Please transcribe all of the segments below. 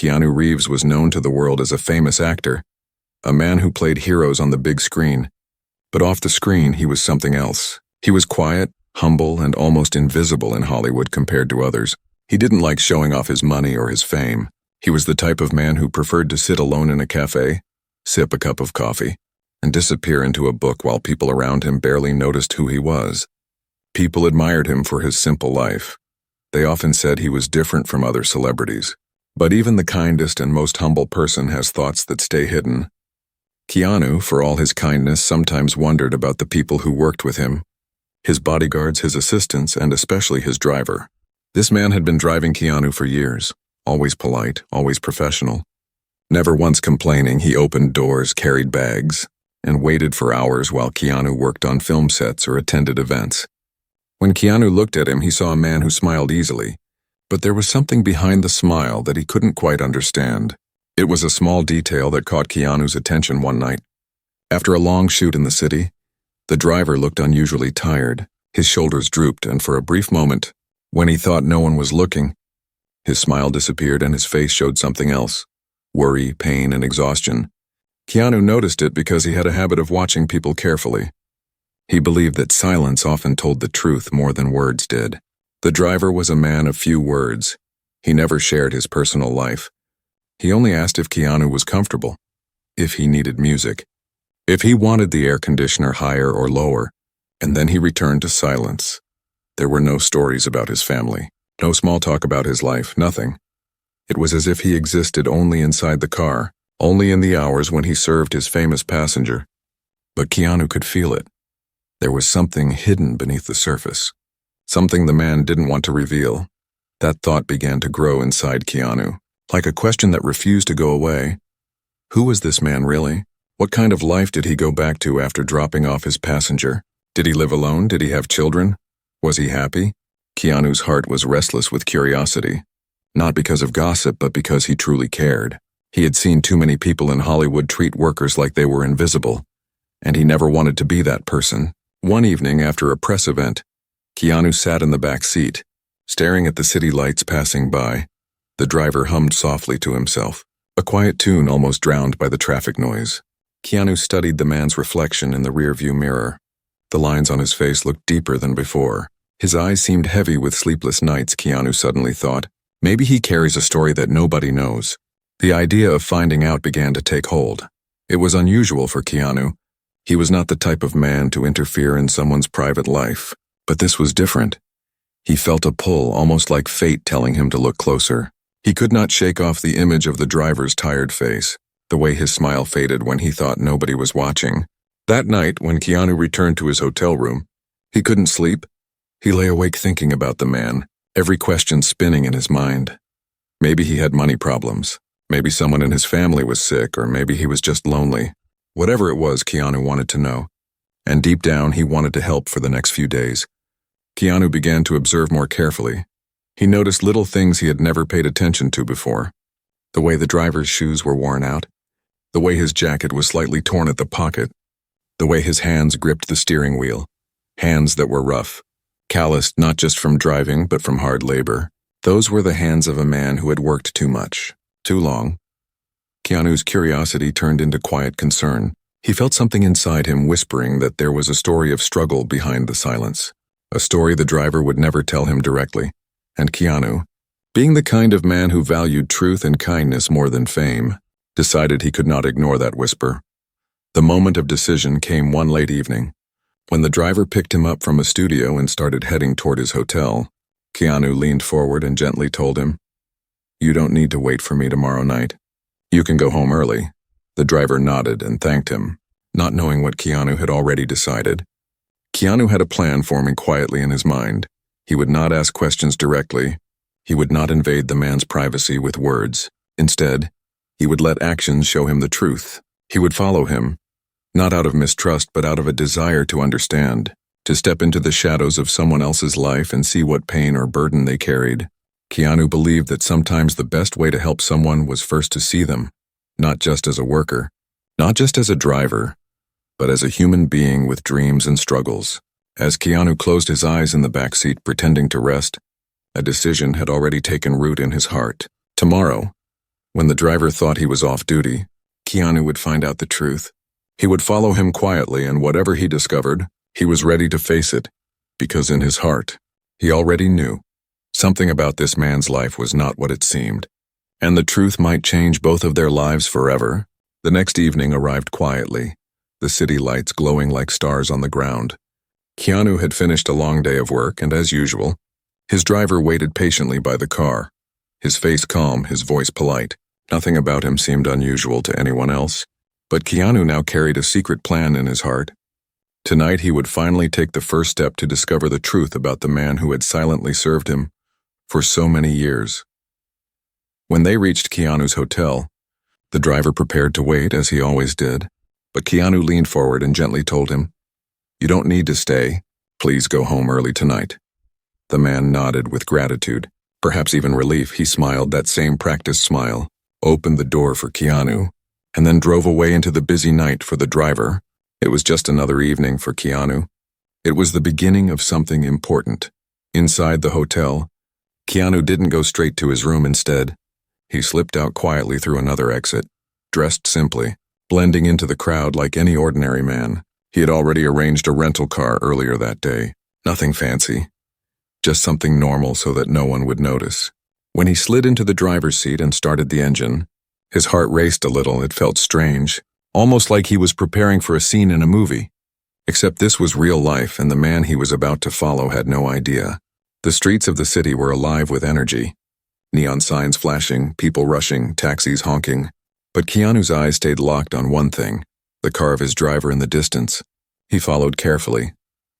Keanu Reeves was known to the world as a famous actor, a man who played heroes on the big screen. But off the screen, he was something else. He was quiet, humble, and almost invisible in Hollywood compared to others. He didn't like showing off his money or his fame. He was the type of man who preferred to sit alone in a cafe, sip a cup of coffee, and disappear into a book while people around him barely noticed who he was. People admired him for his simple life. They often said he was different from other celebrities. But even the kindest and most humble person has thoughts that stay hidden. Keanu, for all his kindness, sometimes wondered about the people who worked with him. His bodyguards, his assistants, and especially his driver. This man had been driving Keanu for years, always polite, always professional. Never once complaining, he opened doors, carried bags, and waited for hours while Keanu worked on film sets or attended events. When Keanu looked at him, he saw a man who smiled easily, but there was something behind the smile that he couldn't quite understand. It was a small detail that caught Keanu's attention one night. After a long shoot in the city, the driver looked unusually tired. His shoulders drooped, and for a brief moment, when he thought no one was looking, his smile disappeared and his face showed something else: worry, pain, and exhaustion. Keanu noticed it because he had a habit of watching people carefully. He believed that silence often told the truth more than words did. The driver was a man of few words. He never shared his personal life. He only asked if Keanu was comfortable, if he needed music, if he wanted the air conditioner higher or lower, and then he returned to silence. There were no stories about his family, no small talk about his life, nothing. It was as if he existed only inside the car, only in the hours when he served his famous passenger. But Keanu could feel it. There was something hidden beneath the surface, something the man didn't want to reveal. That thought began to grow inside Keanu, like a question that refused to go away. Who was this man really? What kind of life did he go back to after dropping off his passenger? Did he live alone? Did he have children? Was he happy? Keanu's heart was restless with curiosity, not because of gossip, but because he truly cared. He had seen too many people in Hollywood treat workers like they were invisible, and he never wanted to be that person. One evening after a press event, Keanu sat in the back seat, staring at the city lights passing by. The driver hummed softly to himself, a quiet tune almost drowned by the traffic noise. Keanu studied the man's reflection in the rearview mirror. The lines on his face looked deeper than before. His eyes seemed heavy with sleepless nights, Keanu suddenly thought. Maybe he carries a story that nobody knows. The idea of finding out began to take hold. It was unusual for Keanu. He was not the type of man to interfere in someone's private life. But this was different. He felt a pull, almost like fate telling him to look closer. He could not shake off the image of the driver's tired face, the way his smile faded when he thought nobody was watching. That night, when Keanu returned to his hotel room, he couldn't sleep. He lay awake thinking about the man, every question spinning in his mind. Maybe he had money problems. Maybe someone in his family was sick, or maybe he was just lonely. Whatever it was, Keanu wanted to know. And deep down, he wanted to help for the next few days. Keanu began to observe more carefully. He noticed little things he had never paid attention to before. The way the driver's shoes were worn out. The way his jacket was slightly torn at the pocket. The way his hands gripped the steering wheel. Hands that were rough. Calloused not just from driving, but from hard labor. Those were the hands of a man who had worked too much, too long. Keanu's curiosity turned into quiet concern. He felt something inside him whispering that there was a story of struggle behind the silence. A story the driver would never tell him directly. And Keanu, being the kind of man who valued truth and kindness more than fame, decided he could not ignore that whisper. The moment of decision came one late evening. When the driver picked him up from a studio and started heading toward his hotel, Keanu leaned forward and gently told him, "You don't need to wait for me tomorrow night. You can go home early." The driver nodded and thanked him, not knowing what Keanu had already decided. Keanu had a plan forming quietly in his mind. He would not ask questions directly. He would not invade the man's privacy with words. Instead, he would let actions show him the truth. He would follow him, not out of mistrust, but out of a desire to understand, to step into the shadows of someone else's life and see what pain or burden they carried. Keanu believed that sometimes the best way to help someone was first to see them, not just as a worker, not just as a driver, but as a human being with dreams and struggles. As Keanu closed his eyes in the back seat pretending to rest, a decision had already taken root in his heart. Tomorrow, When the driver thought he was off duty, Keanu would find out the truth. He would follow him quietly, and whatever he discovered, he was ready to face it, because in his heart, he already knew something about this man's life was not what it seemed, and the truth might change both of their lives forever. The next evening arrived quietly, the city lights glowing like stars on the ground. Keanu had finished a long day of work, and as usual, his driver waited patiently by the car, his face calm, his voice polite. Nothing about him seemed unusual to anyone else, but Keanu now carried a secret plan in his heart. Tonight he would finally take the first step to discover the truth about the man who had silently served him for so many years. When they reached Keanu's hotel, the driver prepared to wait as he always did, but Keanu leaned forward and gently told him, "You don't need to stay. Please go home early tonight." The man nodded with gratitude, perhaps even relief. He smiled, that same practiced smile, opened the door for Keanu, and then drove away into the busy night. For the driver, it was just another evening. For Keanu, it was the beginning of something important. Inside the hotel, Keanu didn't go straight to his room. Instead, he slipped out quietly through another exit, dressed simply, blending into the crowd like any ordinary man. He had already arranged a rental car earlier that day. Nothing fancy, just something normal so that no one would notice. When he slid into the driver's seat and started the engine, his heart raced a little. It felt strange, almost like he was preparing for a scene in a movie. Except this was real life, and the man he was about to follow had no idea. The streets of the city were alive with energy. Neon signs flashing, people rushing, taxis honking. But Keanu's eyes stayed locked on one thing, the car of his driver in the distance. He followed carefully,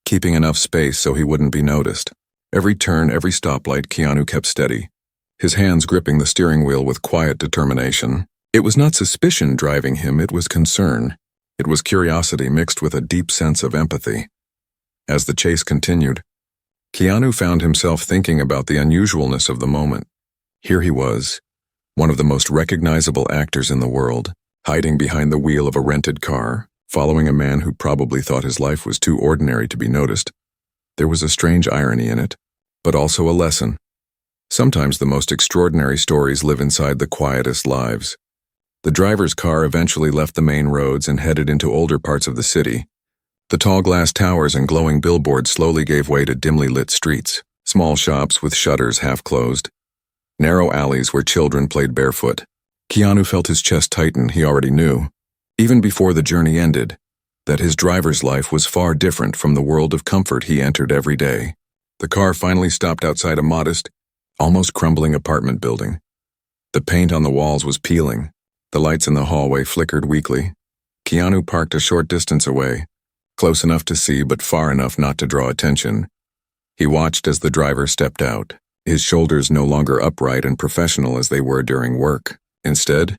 keeping enough space so he wouldn't be noticed. Every turn, every stoplight, Keanu kept steady, his hands gripping the steering wheel with quiet determination. It was not suspicion driving him, it was concern. It was curiosity mixed with a deep sense of empathy. As the chase continued, Keanu found himself thinking about the unusualness of the moment. Here he was, one of the most recognizable actors in the world, hiding behind the wheel of a rented car, following a man who probably thought his life was too ordinary to be noticed. There was a strange irony in it, but also a lesson. Sometimes the most extraordinary stories live inside the quietest lives. The driver's car eventually left the main roads and headed into older parts of the city. The tall glass towers and glowing billboards slowly gave way to dimly lit streets, small shops with shutters half closed, narrow alleys where children played barefoot. Keanu felt his chest tighten. He already knew, even before the journey ended, that his driver's life was far different from the world of comfort he entered every day. The car finally stopped outside a modest, almost crumbling apartment building. The paint on the walls was peeling. The lights in the hallway flickered weakly. Keanu parked a short distance away, close enough to see but far enough not to draw attention. He watched as the driver stepped out, his shoulders no longer upright and professional as they were during work. Instead,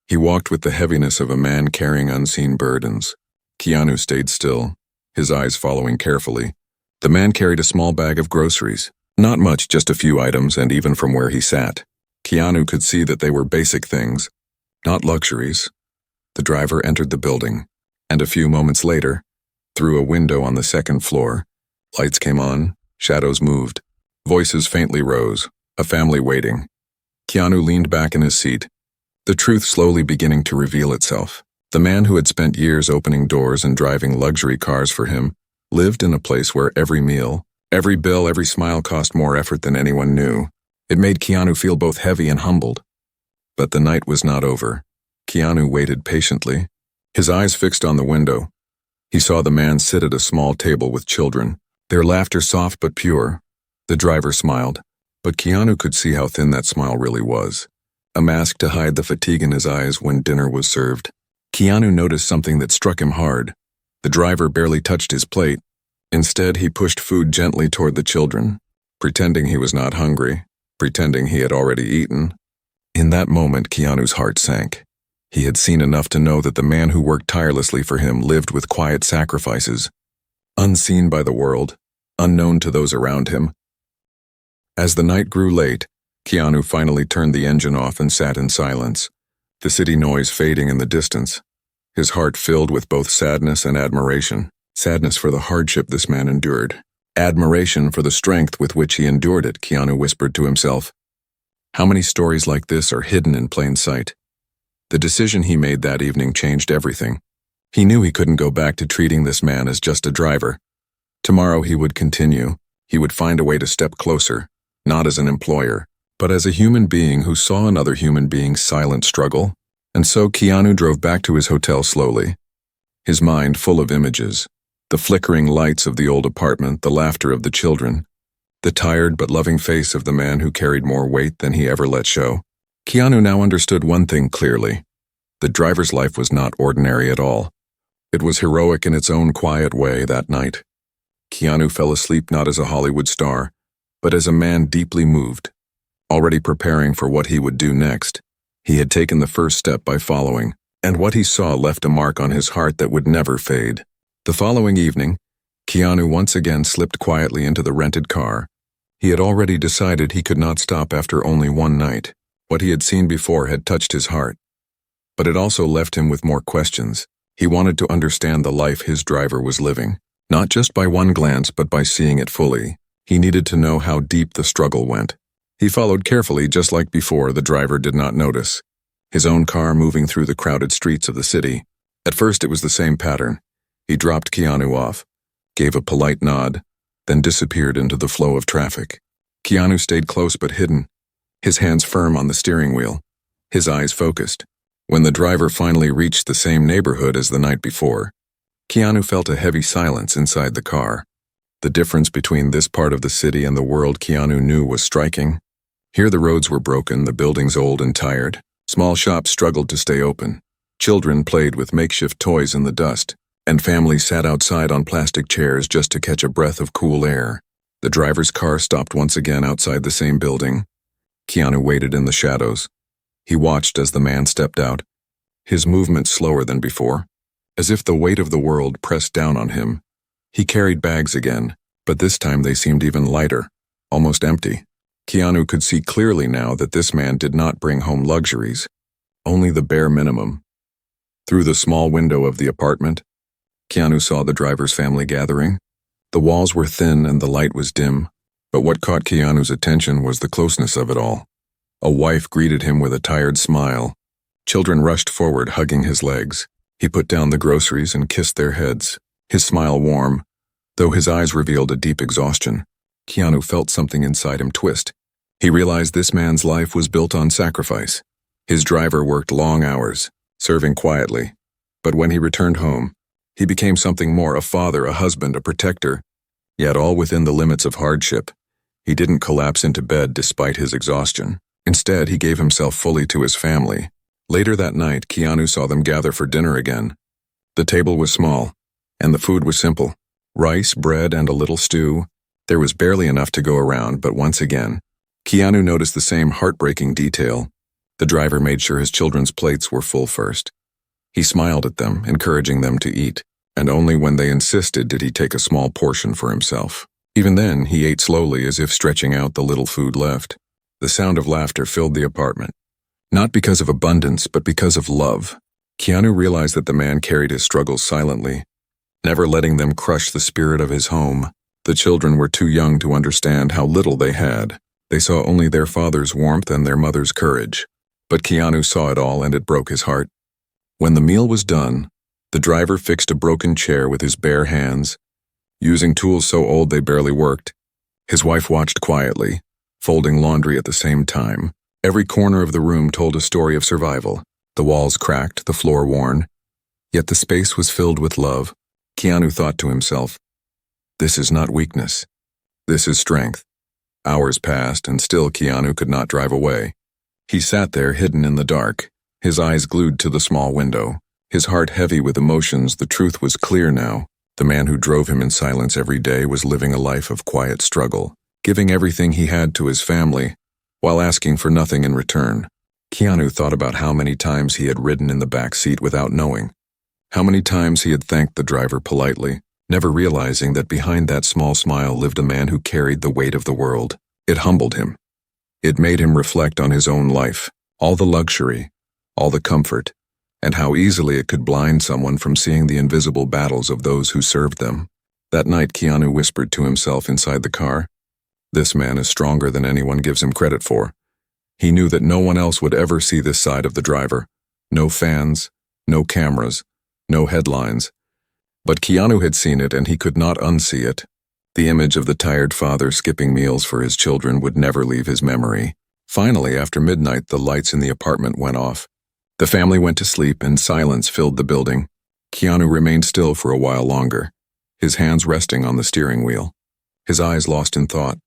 he walked with the heaviness of a man carrying unseen burdens. Keanu stayed still, his eyes following carefully. The man carried a small bag of groceries. Not much, just a few items, and even from where he sat, Keanu could see that they were basic things, not luxuries. The driver entered the building, and a few moments later, through a window on the second floor, lights came on, shadows moved, voices faintly rose, a family waiting. Keanu leaned back in his seat, the truth slowly beginning to reveal itself. The man who had spent years opening doors and driving luxury cars for him lived in a place where every meal, every bill, every smile cost more effort than anyone knew. It made Keanu feel both heavy and humbled. But the night was not over. Keanu waited patiently, his eyes fixed on the window. He saw the man sit at a small table with children, their laughter soft but pure. The driver smiled, but Keanu could see how thin that smile really was, a mask to hide the fatigue in his eyes when dinner was served. Keanu noticed something that struck him hard. The driver barely touched his plate. Instead, he pushed food gently toward the children, pretending he was not hungry, pretending he had already eaten. In that moment, Keanu's heart sank. He had seen enough to know that the man who worked tirelessly for him lived with quiet sacrifices, unseen by the world, unknown to those around him. As the night grew late, Keanu finally turned the engine off and sat in silence, the city noise fading in the distance. His heart filled with both sadness and admiration. Sadness for the hardship this man endured. Admiration for the strength with which he endured it, Keanu whispered to himself. How many stories like this are hidden in plain sight? The decision he made that evening changed everything. He knew he couldn't go back to treating this man as just a driver. Tomorrow he would continue. He would find a way to step closer, not as an employer, but as a human being who saw another human being's silent struggle. And so Keanu drove back to his hotel slowly, his mind full of images, the flickering lights of the old apartment, the laughter of the children, the tired but loving face of the man who carried more weight than he ever let show. Keanu now understood one thing clearly. The driver's life was not ordinary at all. It was heroic in its own quiet way that night. Keanu fell asleep not as a Hollywood star, but as a man deeply moved, already preparing for what he would do next. He had taken the first step by following, and what he saw left a mark on his heart that would never fade. The following evening, Keanu once again slipped quietly into the rented car. He had already decided he could not stop after only one night. What he had seen before had touched his heart, but it also left him with more questions. He wanted to understand the life his driver was living, not just by one glance but by seeing it fully. He needed to know how deep the struggle went. He followed carefully, just like before. The driver did not notice his own car moving through the crowded streets of the city. At first it was the same pattern. He dropped Keanu off, gave a polite nod, then disappeared into the flow of traffic. Keanu stayed close but hidden, his hands firm on the steering wheel, his eyes focused. When the driver finally reached the same neighborhood as the night before, Keanu felt a heavy silence inside the car. The difference between this part of the city and the world Keanu knew was striking. Here the roads were broken, the buildings old and tired. Small shops struggled to stay open. Children played with makeshift toys in the dust, and families sat outside on plastic chairs just to catch a breath of cool air. The driver's car stopped once again outside the same building. Keanu waited in the shadows. He watched as the man stepped out, his movement slower than before, as if the weight of the world pressed down on him. He carried bags again, but this time they seemed even lighter, almost empty. Keanu could see clearly now that this man did not bring home luxuries, only the bare minimum. Through the small window of the apartment, Keanu saw the driver's family gathering. The walls were thin and the light was dim, but what caught Keanu's attention was the closeness of it all. A wife greeted him with a tired smile. Children rushed forward, hugging his legs. He put down the groceries and kissed their heads, his smile warm, though his eyes revealed a deep exhaustion. Keanu felt something inside him twist. He realized this man's life was built on sacrifice. His driver worked long hours, serving quietly. But when he returned home, he became something more, a father, a husband, a protector, yet all within the limits of hardship. He didn't collapse into bed despite his exhaustion. Instead, he gave himself fully to his family. Later that night, Keanu saw them gather for dinner again. The table was small, and the food was simple. Rice, bread, and a little stew. There was barely enough to go around, but once again, Keanu noticed the same heartbreaking detail. The driver made sure his children's plates were full first. He smiled at them, encouraging them to eat, and only when they insisted did he take a small portion for himself. Even then, he ate slowly, as if stretching out the little food left. The sound of laughter filled the apartment. Not because of abundance, but because of love. Keanu realized that the man carried his struggles silently, never letting them crush the spirit of his home. The children were too young to understand how little they had. They saw only their father's warmth and their mother's courage. But Keanu saw it all, and it broke his heart. When the meal was done, the driver fixed a broken chair with his bare hands, using tools so old they barely worked. His wife watched quietly, folding laundry at the same time. Every corner of the room told a story of survival. The walls cracked, the floor worn, yet the space was filled with love. Keanu thought to himself, "This is not weakness. This is strength." Hours passed, and still Keanu could not drive away. He sat there, hidden in the dark, his eyes glued to the small window, his heart heavy with emotions. The truth was clear now. The man who drove him in silence every day was living a life of quiet struggle, giving everything he had to his family, while asking for nothing in return. Keanu thought about how many times he had ridden in the back seat without knowing, how many times he had thanked the driver politely, never realizing that behind that small smile lived a man who carried the weight of the world. It humbled him. It made him reflect on his own life, all the luxury, all the comfort, and how easily it could blind someone from seeing the invisible battles of those who served them. That night, Keanu whispered to himself inside the car, "This man is stronger than anyone gives him credit for." He knew that no one else would ever see this side of the driver. No fans, no cameras, no headlines. But Keanu had seen it and he could not unsee it. The image of the tired father skipping meals for his children would never leave his memory. Finally, after midnight, the lights in the apartment went off. The family went to sleep and silence filled the building. Keanu remained still for a while longer, his hands resting on the steering wheel, his eyes lost in thought.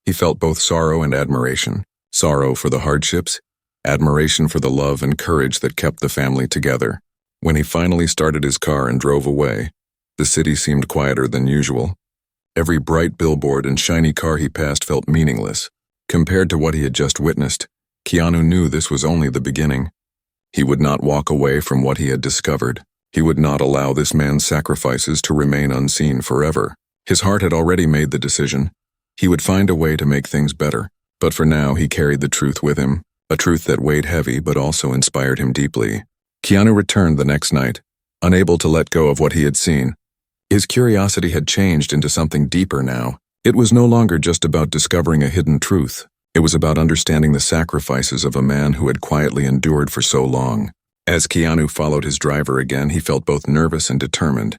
He felt both sorrow and admiration, sorrow for the hardships, admiration for the love and courage that kept the family together. When he finally started his car and drove away, the city seemed quieter than usual. Every bright billboard and shiny car he passed felt meaningless. Compared to what he had just witnessed, Keanu knew this was only the beginning. He would not walk away from what he had discovered. He would not allow this man's sacrifices to remain unseen forever. His heart had already made the decision. He would find a way to make things better. But for now, he carried the truth with him, a truth that weighed heavy but also inspired him deeply. Keanu returned the next night, unable to let go of what he had seen. His curiosity had changed into something deeper now. It was no longer just about discovering a hidden truth. It was about understanding the sacrifices of a man who had quietly endured for so long. As Keanu followed his driver again, he felt both nervous and determined.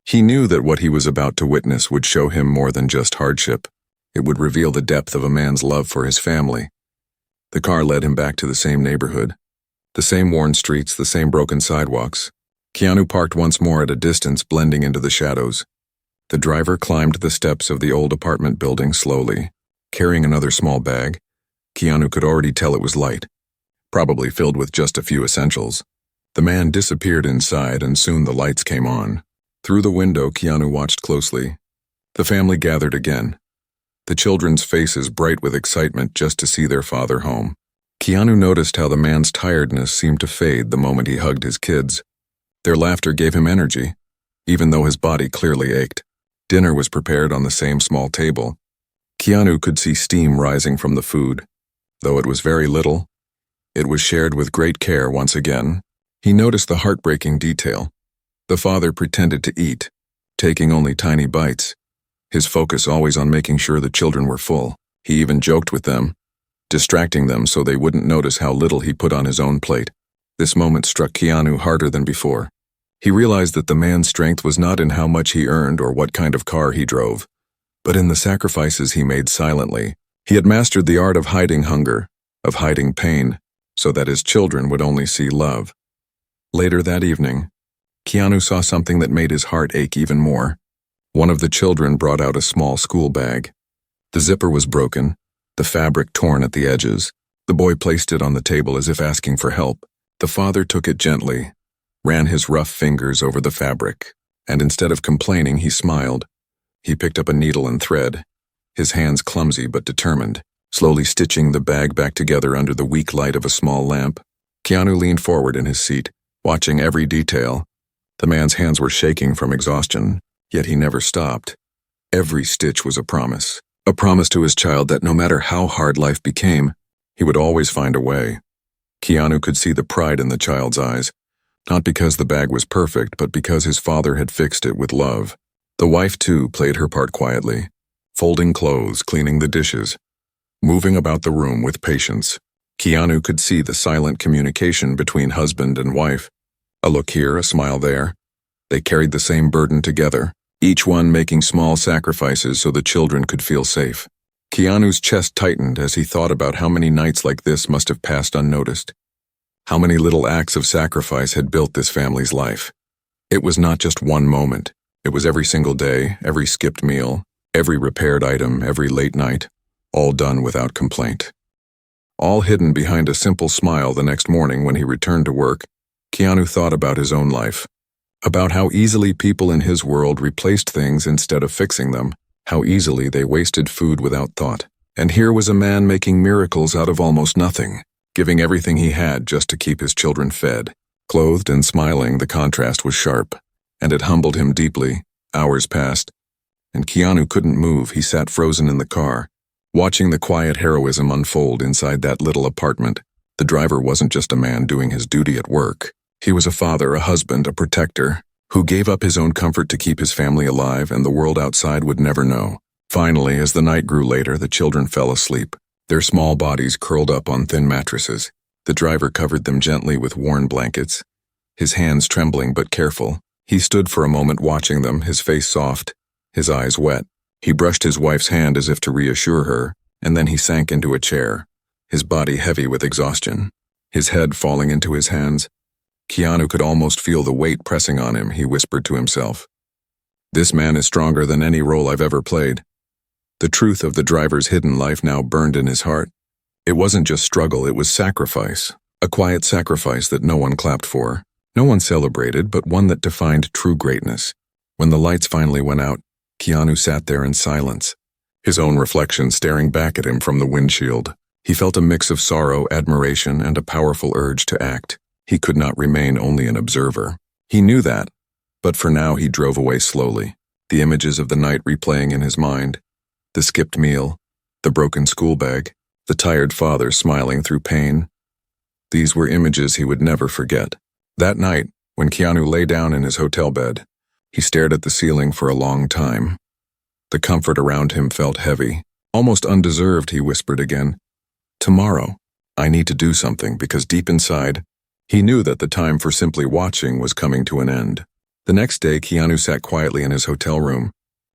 He knew that what he was about to witness would show him more than just hardship. It would reveal the depth of a man's love for his family. The car led him back to the same neighborhood. The same worn streets, the same broken sidewalks. Keanu parked once more at a distance, blending into the shadows. The driver climbed the steps of the old apartment building slowly, carrying another small bag. Keanu could already tell it was light, probably filled with just a few essentials. The man disappeared inside and soon the lights came on. Through the window, Keanu watched closely. The family gathered again, the children's faces bright with excitement just to see their father home. Keanu noticed how the man's tiredness seemed to fade the moment he hugged his kids. Their laughter gave him energy, even though his body clearly ached. Dinner was prepared on the same small table. Keanu could see steam rising from the food. Though it was very little, it was shared with great care once again. He noticed the heartbreaking detail. The father pretended to eat, taking only tiny bites, his focus always on making sure the children were full. He even joked with them, distracting them so they wouldn't notice how little he put on his own plate. This moment struck Keanu harder than before. He realized that the man's strength was not in how much he earned or what kind of car he drove, but in the sacrifices he made silently. He had mastered the art of hiding hunger, of hiding pain, so that his children would only see love. Later that evening, Keanu saw something that made his heart ache even more. One of the children brought out a small school bag. The zipper was broken, the fabric torn at the edges. The boy placed it on the table as if asking for help. The father took it gently, ran his rough fingers over the fabric, and instead of complaining, he smiled. He picked up a needle and thread, his hands clumsy but determined, slowly stitching the bag back together under the weak light of a small lamp. Keanu leaned forward in his seat, watching every detail. The man's hands were shaking from exhaustion, yet he never stopped. Every stitch was a promise to his child that no matter how hard life became, he would always find a way. Keanu could see the pride in the child's eyes, not because the bag was perfect, but because his father had fixed it with love. The wife, too, played her part quietly, folding clothes, cleaning the dishes, moving about the room with patience. Keanu could see the silent communication between husband and wife. A look here, a smile there. They carried the same burden together, each one making small sacrifices so the children could feel safe. Keanu's chest tightened as he thought about how many nights like this must have passed unnoticed. How many little acts of sacrifice had built this family's life. It was not just one moment. It was every single day, every skipped meal, every repaired item, every late night, all done without complaint. All hidden behind a simple smile. The next morning when he returned to work, Keanu thought about his own life, about how easily people in his world replaced things instead of fixing them, how easily they wasted food without thought. And here was a man making miracles out of almost nothing, giving everything he had just to keep his children fed. Clothed and smiling, the contrast was sharp, and it humbled him deeply. Hours passed, and Keanu couldn't move. He sat frozen in the car, watching the quiet heroism unfold inside that little apartment. The driver wasn't just a man doing his duty at work. He was a father, a husband, a protector, who gave up his own comfort to keep his family alive, and the world outside would never know. Finally, as the night grew later, the children fell asleep. their small bodies curled up on thin mattresses. The driver covered them gently with worn blankets, his hands trembling but careful. He stood for a moment watching them, his face soft, his eyes wet. He brushed his wife's hand as if to reassure her, and then he sank into a chair, his body heavy with exhaustion, his head falling into his hands. Keanu could almost feel the weight pressing on him, he whispered to himself. This man is stronger than any role I've ever played. The truth of the driver's hidden life now burned in his heart. It wasn't just struggle, it was sacrifice, a quiet sacrifice that no one clapped for. No one celebrated, but one that defined true greatness. When the lights finally went out, Keanu sat there in silence, his own reflection staring back at him from the windshield. He felt a mix of sorrow, admiration, and a powerful urge to act. He could not remain only an observer. He knew that, but for now he drove away slowly, the images of the night replaying in his mind. The skipped meal, the broken school bag, the tired father smiling through pain. These were images he would never forget. That night, when Keanu lay down in his hotel bed, he stared at the ceiling for a long time. The comfort around him felt heavy, almost undeserved. He whispered again, "Tomorrow, I need to do something," because deep inside, he knew that the time for simply watching was coming to an end. The next day, Keanu sat quietly in his hotel room,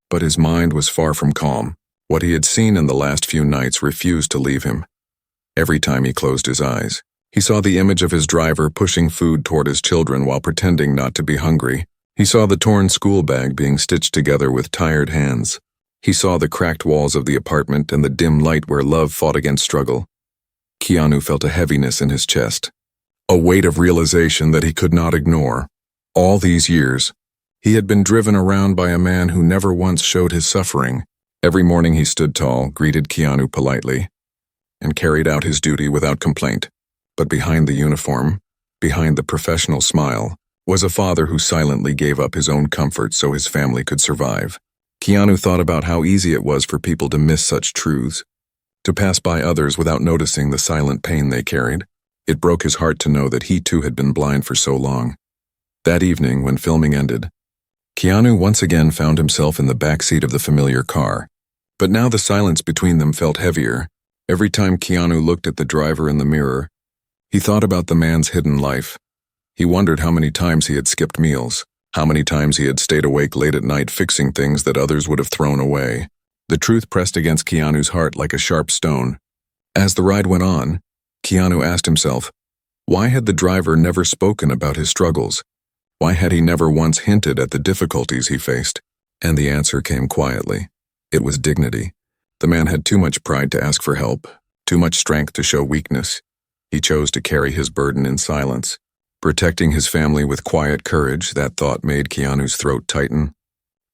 but his mind was far from calm. What he had seen in the last few nights refused to leave him. Every time he closed his eyes, he saw the image of his driver pushing food toward his children while pretending not to be hungry. He saw the torn school bag being stitched together with tired hands. He saw the cracked walls of the apartment and the dim light where love fought against struggle. Keanu felt a heaviness in his chest, a weight of realization that he could not ignore. All these years, he had been driven around by a man who never once showed his suffering. Every morning he stood tall, greeted Keanu politely, and carried out his duty without complaint. But behind the uniform, behind the professional smile, was a father who silently gave up his own comfort so his family could survive. Keanu thought about how easy it was for people to miss such truths, to pass by others without noticing the silent pain they carried. It broke his heart to know that he too had been blind for so long. That evening, when filming ended, Keanu once again found himself in the back seat of the familiar car. But now the silence between them felt heavier. Every time Keanu looked at the driver in the mirror, he thought about the man's hidden life. He wondered how many times he had skipped meals, how many times he had stayed awake late at night fixing things that others would have thrown away. The truth pressed against Keanu's heart like a sharp stone. As the ride went on, Keanu asked himself, why had the driver never spoken about his struggles? Why had he never once hinted at the difficulties he faced? And the answer came quietly. It was dignity. The man had too much pride to ask for help, too much strength to show weakness. He chose to carry his burden in silence, protecting his family with quiet courage. That thought made Keanu's throat tighten.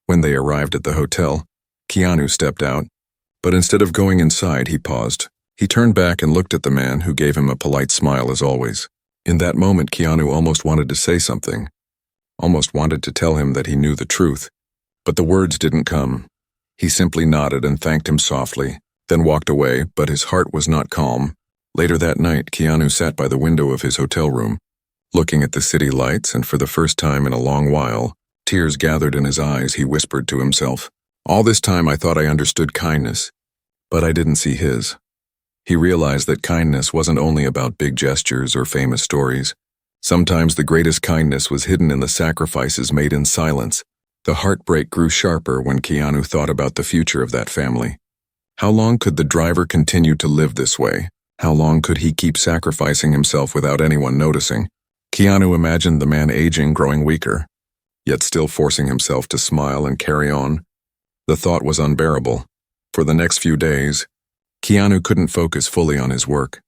When they arrived at the hotel, Keanu stepped out, but instead of going inside, he paused. He turned back and looked at the man, who gave him a polite smile as always. In that moment, Keanu almost wanted to say something, almost wanted to tell him that he knew the truth, but the words didn't come. He simply nodded and thanked him softly, then walked away, but his heart was not calm. Later that night, Keanu sat by the window of his hotel room, looking at the city lights, and for the first time in a long while, tears gathered in his eyes. He whispered to himself, "All this time I thought I understood kindness, but I didn't see his." He realized that kindness wasn't only about big gestures or famous stories. Sometimes the greatest kindness was hidden in the sacrifices made in silence. The heartbreak grew sharper when Keanu thought about the future of that family. How long could the driver continue to live this way? How long could he keep sacrificing himself without anyone noticing? Keanu imagined the man aging, growing weaker, yet still forcing himself to smile and carry on. The thought was unbearable. For the next few days, Keanu couldn't focus fully on his work.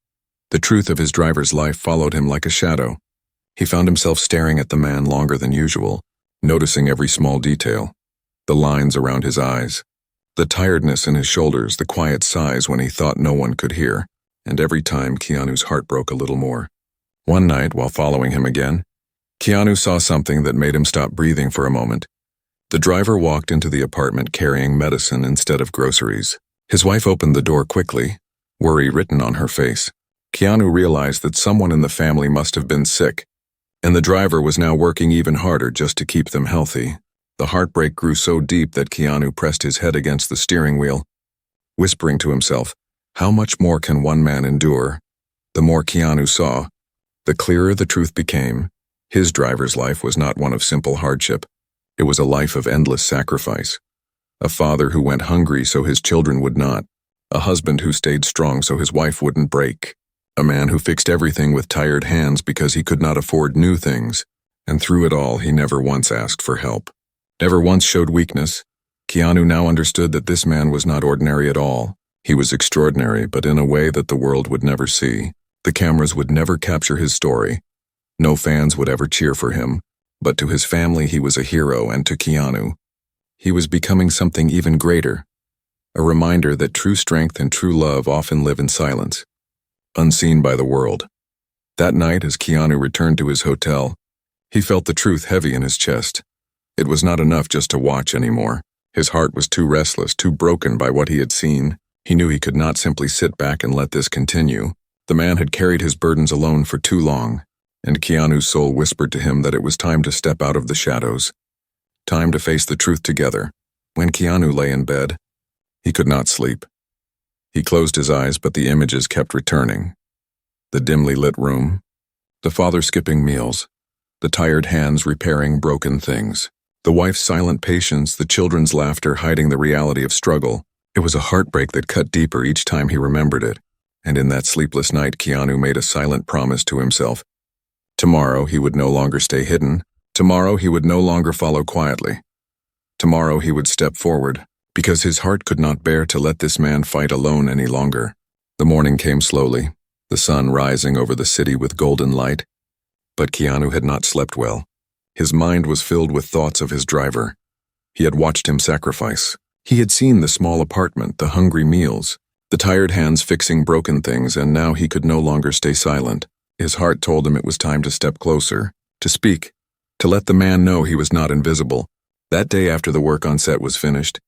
The truth of his driver's life followed him like a shadow. He found himself staring at the man longer than usual, noticing every small detail, the lines around his eyes, the tiredness in his shoulders, the quiet sighs when he thought no one could hear, and every time Keanu's heart broke a little more. One night, while following him again, Keanu saw something that made him stop breathing for a moment. The driver walked into the apartment carrying medicine instead of groceries. His wife opened the door quickly, worry written on her face. Keanu realized that someone in the family must have been sick, and the driver was now working even harder just to keep them healthy. The heartbreak grew so deep that Keanu pressed his head against the steering wheel, whispering to himself, How much more can one man endure? The more Keanu saw, the clearer the truth became. His driver's life was not one of simple hardship. It was a life of endless sacrifice. A father who went hungry so his children would not. A husband who stayed strong so his wife wouldn't break. A man who fixed everything with tired hands because he could not afford new things. And through it all, he never once asked for help. Never once showed weakness. Keanu now understood that this man was not ordinary at all. He was extraordinary, but in a way that the world would never see. The cameras would never capture his story. No fans would ever cheer for him. But to his family, he was a hero, and to Keanu, he was becoming something even greater. A reminder that true strength and true love often live in silence, unseen by the world. That night, as Keanu returned to his hotel, he felt the truth heavy in his chest. It was not enough just to watch anymore. His heart was too restless, too broken by what he had seen. He knew he could not simply sit back and let this continue. The man had carried his burdens alone for too long, and Keanu's soul whispered to him that it was time to step out of the shadows. Time to face the truth together. When Keanu lay in bed, he could not sleep. He closed his eyes, but the images kept returning. The dimly lit room, the father skipping meals, the tired hands repairing broken things, the wife's silent patience, the children's laughter hiding the reality of struggle. It was a heartbreak that cut deeper each time he remembered it. And in that sleepless night, Keanu made a silent promise to himself. Tomorrow he would no longer stay hidden. Tomorrow he would no longer follow quietly. Tomorrow he would step forward, because his heart could not bear to let this man fight alone any longer. The morning came slowly, the sun rising over the city with golden light. But Keanu had not slept well. His mind was filled with thoughts of his driver. He had watched him sacrifice. He had seen the small apartment, the hungry meals, the tired hands fixing broken things, and now he could no longer stay silent. His heart told him it was time to step closer, to speak, to let the man know he was not invisible. That day after the work on set was finished,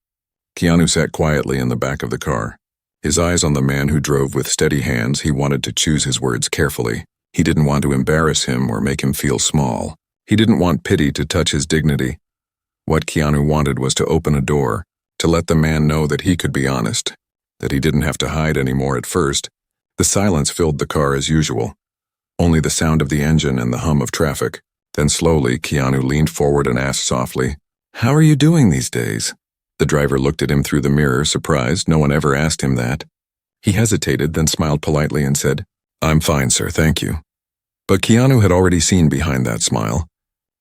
Keanu sat quietly in the back of the car. His eyes on the man who drove with steady hands. He wanted to choose his words carefully. He didn't want to embarrass him or make him feel small. He didn't want pity to touch his dignity. What Keanu wanted was to open a door, to let the man know that he could be honest, that he didn't have to hide anymore at first. The silence filled the car as usual, only the sound of the engine and the hum of traffic. Then slowly, Keanu leaned forward and asked softly, "How are you doing these days?" The driver looked at him through the mirror, surprised. No one ever asked him that. He hesitated, then smiled politely and said, "I'm fine, sir, thank you." But Keanu had already seen behind that smile.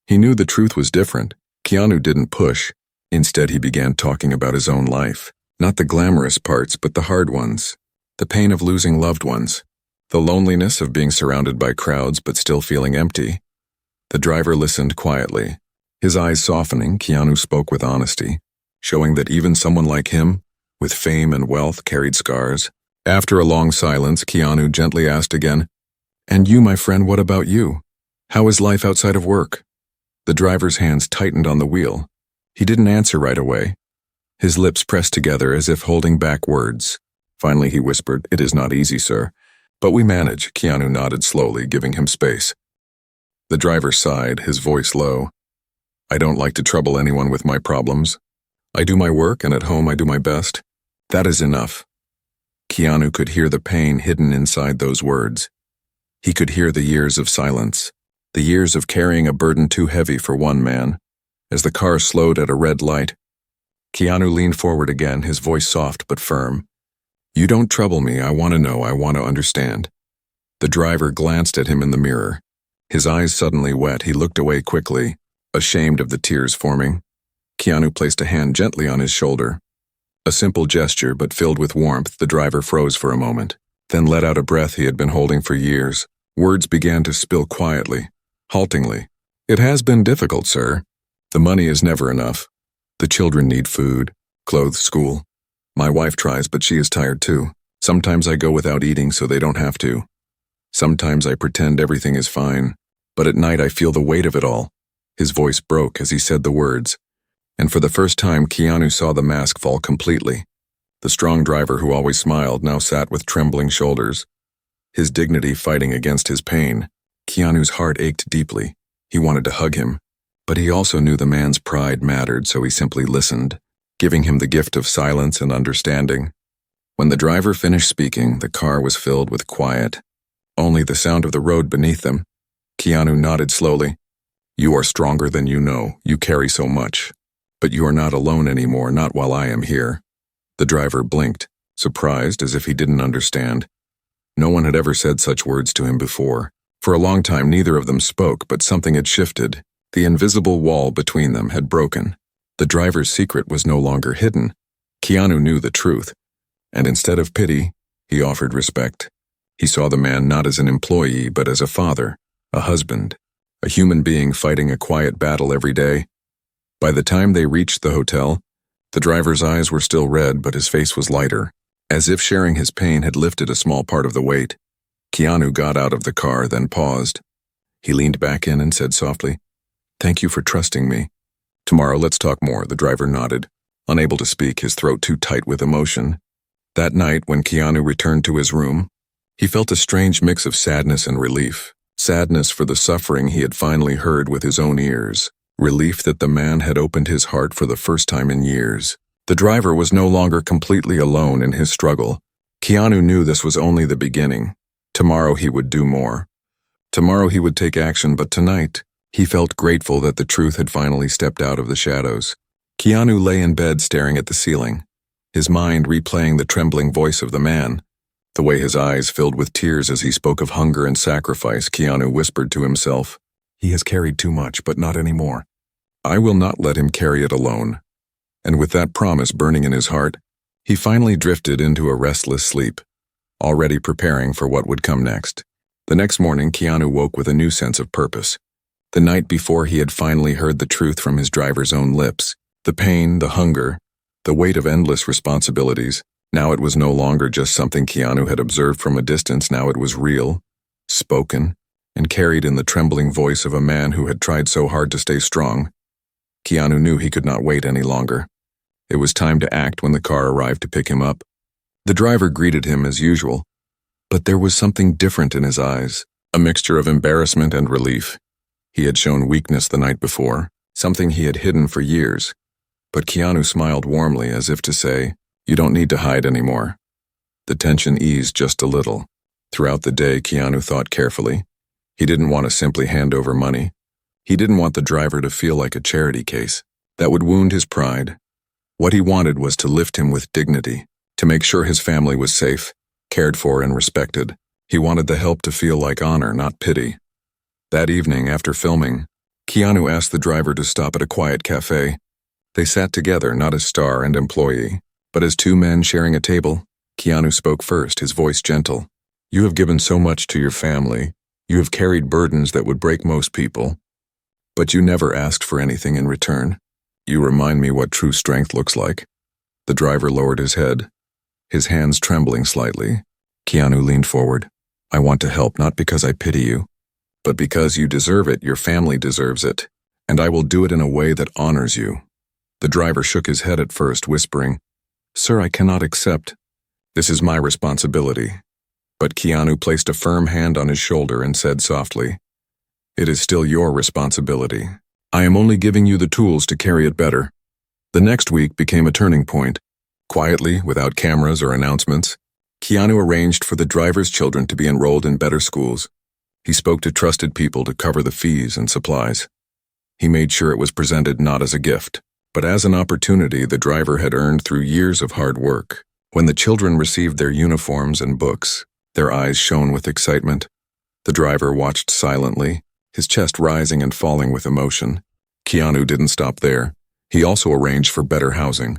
He knew the truth was different. Keanu didn't push. Instead, he began talking about his own life. Not the glamorous parts, but the hard ones. The pain of losing loved ones. The loneliness of being surrounded by crowds but still feeling empty. The driver listened quietly. His eyes softening, Keanu spoke with honesty, showing that even someone like him, with fame and wealth, carried scars. After a long silence, Keanu gently asked again, "And you, my friend, what about you? How is life outside of work?" The driver's hands tightened on the wheel. He didn't answer right away. His lips pressed together as if holding back words. Finally he whispered, "It is not easy, sir. But we manage." Keanu nodded slowly, giving him space. The driver sighed, his voice low. "I don't like to trouble anyone with my problems. I do my work, and at home I do my best. That is enough." Keanu could hear the pain hidden inside those words. He could hear the years of silence, the years of carrying a burden too heavy for one man. As the car slowed at a red light, Keanu leaned forward again, his voice soft but firm. "You don't trouble me. I want to know. I want to understand." The driver glanced at him in the mirror. His eyes suddenly wet. He looked away quickly, ashamed of the tears forming. Keanu placed a hand gently on his shoulder. A simple gesture, but filled with warmth. The driver froze for a moment, then let out a breath he had been holding for years. Words began to spill quietly, haltingly. "It has been difficult, sir. The money is never enough. The children need food, clothes, school. My wife tries, but she is tired too. Sometimes I go without eating so they don't have to. Sometimes I pretend everything is fine, but at night I feel the weight of it all." His voice broke as he said the words, and for the first time Keanu saw the mask fall completely. The strong driver who always smiled now sat with trembling shoulders, his dignity fighting against his pain. Keanu's heart ached deeply. He wanted to hug him, but he also knew the man's pride mattered, so he simply listened, giving him the gift of silence and understanding. When the driver finished speaking, the car was filled with quiet, only the sound of the road beneath them. Keanu nodded slowly. You are stronger than you know. You carry so much. But you are not alone anymore, not while I am here. The driver blinked, surprised as if he didn't understand. No one had ever said such words to him before. For a long time, neither of them spoke, but something had shifted. The invisible wall between them had broken. The driver's secret was no longer hidden. Keanu knew the truth, and instead of pity, he offered respect. He saw the man not as an employee, but as a father, a husband, a human being fighting a quiet battle every day. By the time they reached the hotel, the driver's eyes were still red, but his face was lighter, as if sharing his pain had lifted a small part of the weight. Keanu got out of the car, then paused. He leaned back in and said softly, "Thank you for trusting me. Tomorrow let's talk more." The driver nodded, unable to speak, his throat too tight with emotion. That night, when Keanu returned to his room, he felt a strange mix of sadness and relief. Sadness for the suffering he had finally heard with his own ears. Relief that the man had opened his heart for the first time in years. The driver was no longer completely alone in his struggle. Keanu knew this was only the beginning. Tomorrow he would do more. Tomorrow he would take action, but tonight, he felt grateful that the truth had finally stepped out of the shadows. Keanu lay in bed staring at the ceiling, his mind replaying the trembling voice of the man. The way his eyes filled with tears as he spoke of hunger and sacrifice, Keanu whispered to himself, "He has carried too much, but not anymore. I will not let him carry it alone." And with that promise burning in his heart, he finally drifted into a restless sleep, already preparing for what would come next. The next morning, Keanu woke with a new sense of purpose. The night before, he had finally heard the truth from his driver's own lips. The pain, the hunger, the weight of endless responsibilities. Now it was no longer just something Keanu had observed from a distance. Now it was real, spoken, and carried in the trembling voice of a man who had tried so hard to stay strong. Keanu knew he could not wait any longer. It was time to act when the car arrived to pick him up. The driver greeted him as usual, but there was something different in his eyes, a mixture of embarrassment and relief. He had shown weakness the night before, something he had hidden for years. But Keanu smiled warmly as if to say, "You don't need to hide anymore." The tension eased just a little. Throughout the day, Keanu thought carefully. He didn't want to simply hand over money. He didn't want the driver to feel like a charity case. That would wound his pride. What he wanted was to lift him with dignity, to make sure his family was safe, cared for, and respected. He wanted the help to feel like honor, not pity. That evening, after filming, Keanu asked the driver to stop at a quiet cafe. They sat together, not as star and employee, but as two men sharing a table. Keanu spoke first, his voice gentle. "You have given so much to your family. You have carried burdens that would break most people. But you never asked for anything in return. You remind me what true strength looks like." The driver lowered his head, his hands trembling slightly. Keanu leaned forward. "I want to help, not because I pity you, but because you deserve it. Your family deserves it, and I will do it in a way that honors you." The driver shook his head at first, whispering, "Sir, I cannot accept. This is my responsibility." But Keanu placed a firm hand on his shoulder and said softly, "It is still your responsibility. I am only giving you the tools to carry it better." The next week became a turning point. Quietly, without cameras or announcements, Keanu arranged for the driver's children to be enrolled in better schools. He spoke to trusted people to cover the fees and supplies. He made sure it was presented not as a gift, but as an opportunity the driver had earned through years of hard work. When the children received their uniforms and books, their eyes shone with excitement. The driver watched silently, his chest rising and falling with emotion. Keanu didn't stop there. He also arranged for better housing,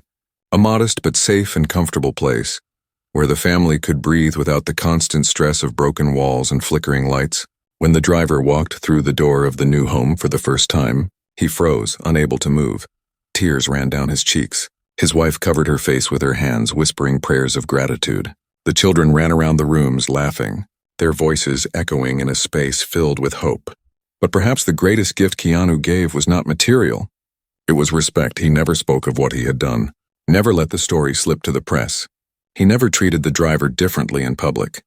a modest but safe and comfortable place, where the family could breathe without the constant stress of broken walls and flickering lights. When the driver walked through the door of the new home for the first time, he froze, unable to move. Tears ran down his cheeks. His wife covered her face with her hands, whispering prayers of gratitude. The children ran around the rooms, laughing, their voices echoing in a space filled with hope. But perhaps the greatest gift Keanu gave was not material. It was respect. He never spoke of what he had done, never let the story slip to the press. He never treated the driver differently in public.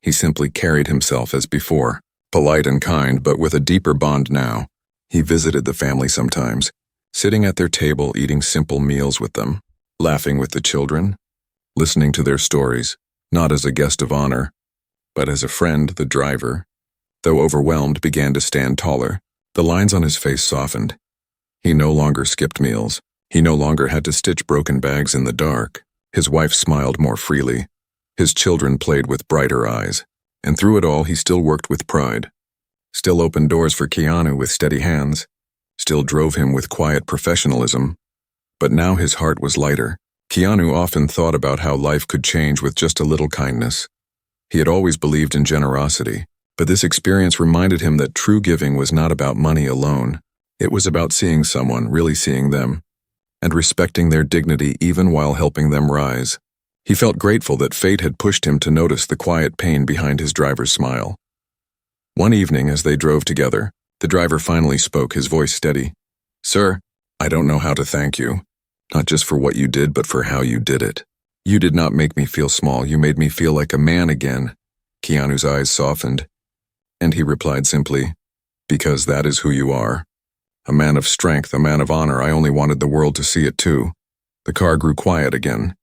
He simply carried himself as before, polite and kind, but with a deeper bond now. He visited the family sometimes, sitting at their table eating simple meals with them, laughing with the children, listening to their stories, not as a guest of honor, but as a friend. The driver, though overwhelmed, began to stand taller. The lines on his face softened. He no longer skipped meals. He no longer had to stitch broken bags in the dark. His wife smiled more freely. His children played with brighter eyes. And through it all, he still worked with pride. Still opened doors for Keanu with steady hands. Still drove him with quiet professionalism. But now his heart was lighter. Keanu often thought about how life could change with just a little kindness. He had always believed in generosity, but this experience reminded him that true giving was not about money alone. It was about seeing someone, really seeing them, and respecting their dignity even while helping them rise. He felt grateful that fate had pushed him to notice the quiet pain behind his driver's smile. One evening, as they drove together, the driver finally spoke, his voice steady. "Sir, I don't know how to thank you, not just for what you did, but for how you did it. You did not make me feel small, you made me feel like a man again." Keanu's eyes softened, and he replied simply, "Because that is who you are. A man of strength, a man of honor. I only wanted the world to see it too." The car grew quiet again,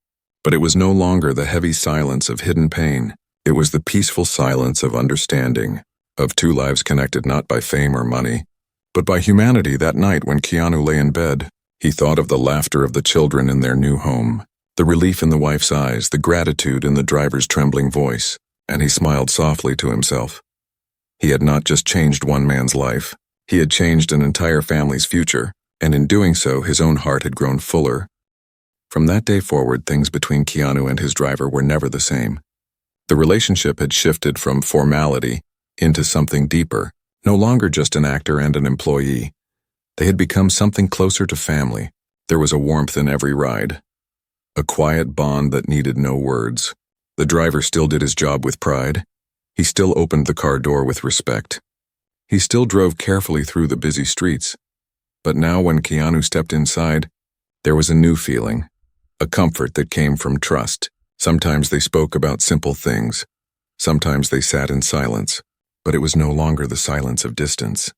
but it was no longer the heavy silence of hidden pain. It was the peaceful silence of understanding, of two lives connected not by fame or money, but by humanity. That night when Keanu lay in bed, he thought of the laughter of the children in their new home, the relief in the wife's eyes, the gratitude in the driver's trembling voice, and he smiled softly to himself. He had not just changed one man's life, he had changed an entire family's future, and in doing so, his own heart had grown fuller. From that day forward, things between Keanu and his driver were never the same. The relationship had shifted from formality into something deeper, no longer just an actor and an employee. They had become something closer to family. There was a warmth in every ride, a quiet bond that needed no words. The driver still did his job with pride. He still opened the car door with respect. He still drove carefully through the busy streets. But now when Keanu stepped inside, there was a new feeling, a comfort that came from trust. Sometimes they spoke about simple things. Sometimes they sat in silence. But it was no longer the silence of distance.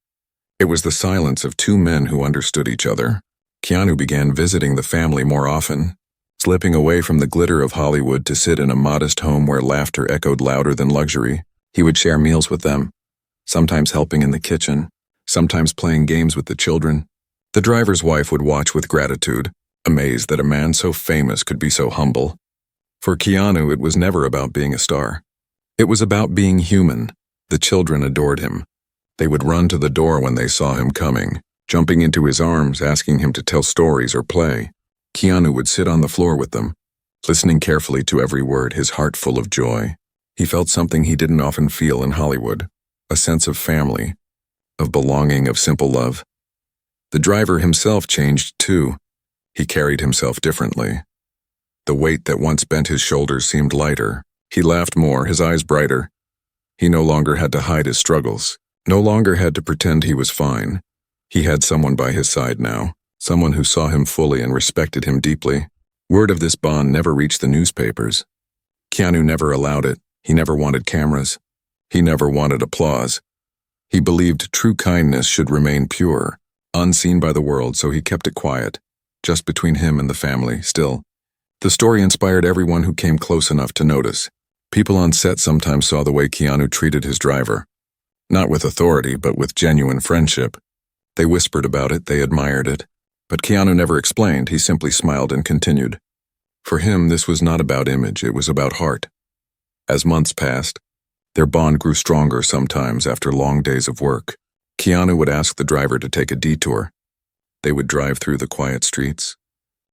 It was the silence of two men who understood each other. Keanu began visiting the family more often, slipping away from the glitter of Hollywood to sit in a modest home where laughter echoed louder than luxury. He would share meals with them, sometimes helping in the kitchen, sometimes playing games with the children. The driver's wife would watch with gratitude, amazed that a man so famous could be so humble. For Keanu, it was never about being a star. It was about being human. The children adored him. They would run to the door when they saw him coming, jumping into his arms, asking him to tell stories or play. Keanu would sit on the floor with them, listening carefully to every word, his heart full of joy. He felt something he didn't often feel in Hollywood, a sense of family, of belonging, of simple love. The driver himself changed too. He carried himself differently. The weight that once bent his shoulders seemed lighter. He laughed more, his eyes brighter. He no longer had to hide his struggles, no longer had to pretend he was fine. He had someone by his side now, someone who saw him fully and respected him deeply. Word of this bond never reached the newspapers. Keanu never allowed it. He never wanted cameras. He never wanted applause. He believed true kindness should remain pure, unseen by the world, so he kept it quiet, just between him and the family. Still, the story inspired everyone who came close enough to notice. People on set sometimes saw the way Keanu treated his driver, not with authority, but with genuine friendship. They whispered about it, they admired it. But Keanu never explained, he simply smiled and continued. For him, this was not about image, it was about heart. As months passed, their bond grew stronger. Sometimes after long days of work, Keanu would ask the driver to take a detour. They would drive through the quiet streets,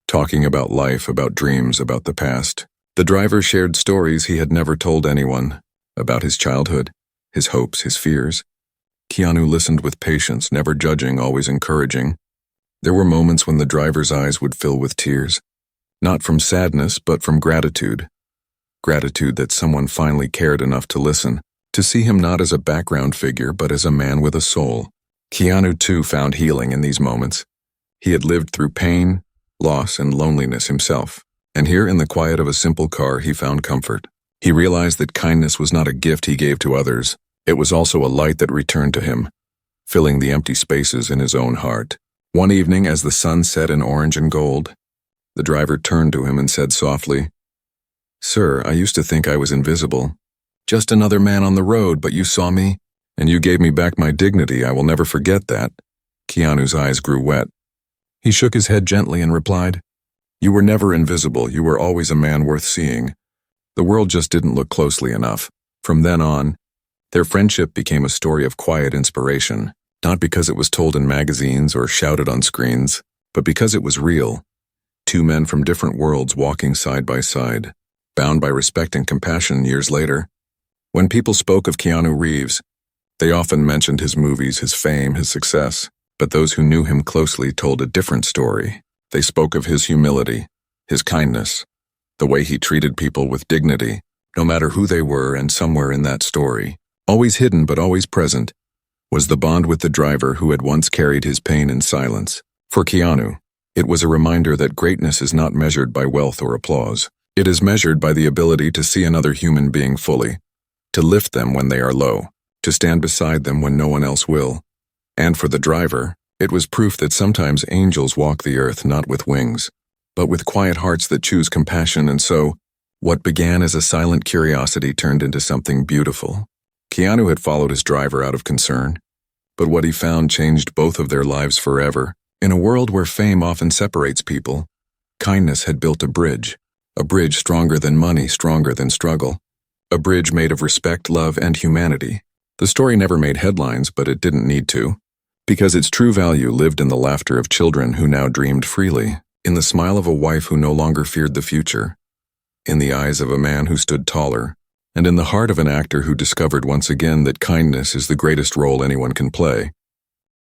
talking about life, about dreams, about the past. The driver shared stories he had never told anyone, about his childhood, his hopes, his fears. Keanu listened with patience, never judging, always encouraging. There were moments when the driver's eyes would fill with tears, not from sadness, but from gratitude. Gratitude that someone finally cared enough to listen, to see him not as a background figure, but as a man with a soul. Keanu, too, found healing in these moments. He had lived through pain, loss, and loneliness himself. And here in the quiet of a simple car, he found comfort. He realized that kindness was not a gift he gave to others. It was also a light that returned to him, filling the empty spaces in his own heart. One evening, as the sun set in orange and gold, the driver turned to him and said softly, "Sir, I used to think I was invisible. Just another man on the road, but you saw me, and you gave me back my dignity. I will never forget that." Keanu's eyes grew wet. He shook his head gently and replied, "You were never invisible. You were always a man worth seeing. The world just didn't look closely enough." From then on, their friendship became a story of quiet inspiration, not because it was told in magazines or shouted on screens, but because it was real. Two men from different worlds walking side by side, bound by respect and compassion years later. When people spoke of Keanu Reeves, they often mentioned his movies, his fame, his success, but those who knew him closely told a different story. They spoke of his humility, his kindness, the way he treated people with dignity, no matter who they were, and somewhere in that story, always hidden but always present, was the bond with the driver who had once carried his pain in silence. For Keanu, it was a reminder that greatness is not measured by wealth or applause. It is measured by the ability to see another human being fully, to lift them when they are low, to stand beside them when no one else will. And for the driver, it was proof that sometimes angels walk the earth not with wings, but with quiet hearts that choose compassion. And so, what began as a silent curiosity turned into something beautiful. Keanu had followed his driver out of concern, but what he found changed both of their lives forever. In a world where fame often separates people, kindness had built a bridge stronger than money, stronger than struggle, a bridge made of respect, love, and humanity. The story never made headlines, but it didn't need to, because its true value lived in the laughter of children who now dreamed freely, in the smile of a wife who no longer feared the future, in the eyes of a man who stood taller, and in the heart of an actor who discovered once again that kindness is the greatest role anyone can play.